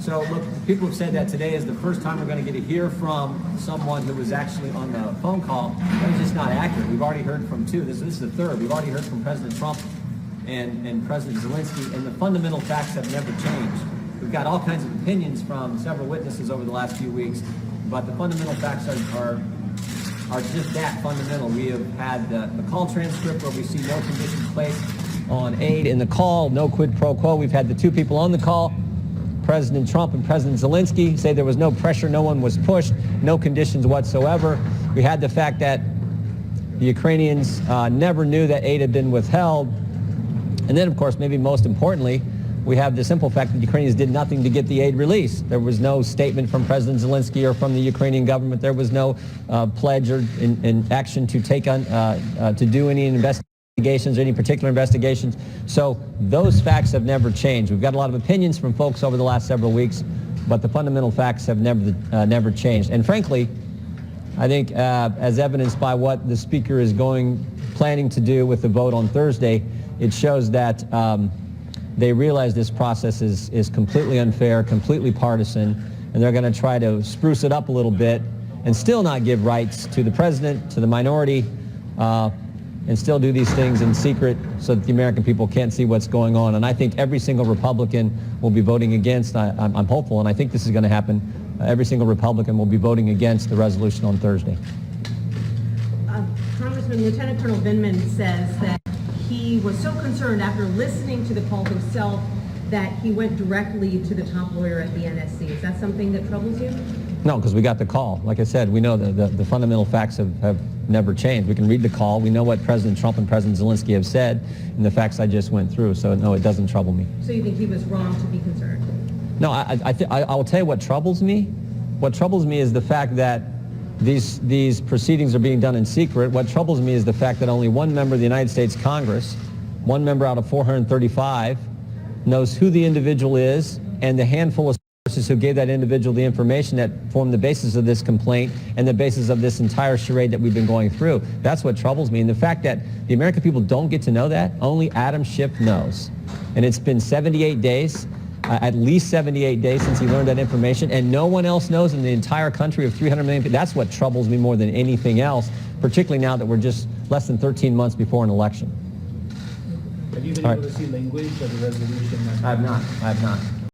So look, people have said that today is the first time we're going to get to hear from someone who was actually on the phone call. That is just not accurate. We've already heard from two. This is the third. We've already heard from President Trump and President Zelensky, and the fundamental facts have never changed. We've got all kinds of opinions from several witnesses over the last few weeks, but the fundamental facts are just that fundamental. We have had the call transcript where we see no conditions placed on aid in the call, no quid pro quo. We've had the two people on the call, President Trump and President Zelensky, say there was no pressure, no one was pushed, no conditions whatsoever. We had the fact that the Ukrainians never knew that aid had been withheld. And then, of course, maybe most importantly, we have the simple fact that the Ukrainians did nothing to get the aid released. There was no statement from President Zelensky or from the Ukrainian government. There was no pledge or in action to take on to do any investigations or any particular investigations. So those facts have never changed. We've got a lot of opinions from folks over the last several weeks, but the fundamental facts have never changed. And frankly, I think as evidenced by what the Speaker is planning to do with the vote on Thursday, it shows that they realize this process is completely unfair, completely partisan, and they're going to try to spruce it up a little bit and still not give rights to the president, to the minority, and still do these things in secret so that the American people can't see what's going on. And I think every single Republican will be voting against. I'm hopeful, and I think this is going to happen. Every single Republican will be voting against the resolution on Thursday. Congressman, Lieutenant Colonel Vindman says that he was so concerned after listening to the call himself that he went directly to the top lawyer at the NSC. Is that something that troubles you? No, because we got the call. Like I said, we know the fundamental facts have never changed. We can read the call. We know what President Trump and President Zelensky have said and the facts I just went through. So, no, it doesn't trouble me. So you think he was wrong to be concerned? No, I will tell you what troubles me. What troubles me is the fact that these proceedings are being done in secret. What troubles me is the fact that only one member of the United States Congress, one member out of 435, knows who the individual is, and the handful of sources who gave that individual the information that formed the basis of this complaint and the basis of this entire charade that we've been going through. That's what troubles me. And the fact that the American people don't get to know that, only Adam Schiff knows. And it's been 78 days. At least 78 days since he learned that information, and no one else knows in the entire country of 300 million people. That's what troubles me more than anything else, particularly now that we're just less than 13 months before an election. Have you been able to see language of the resolution? I have not.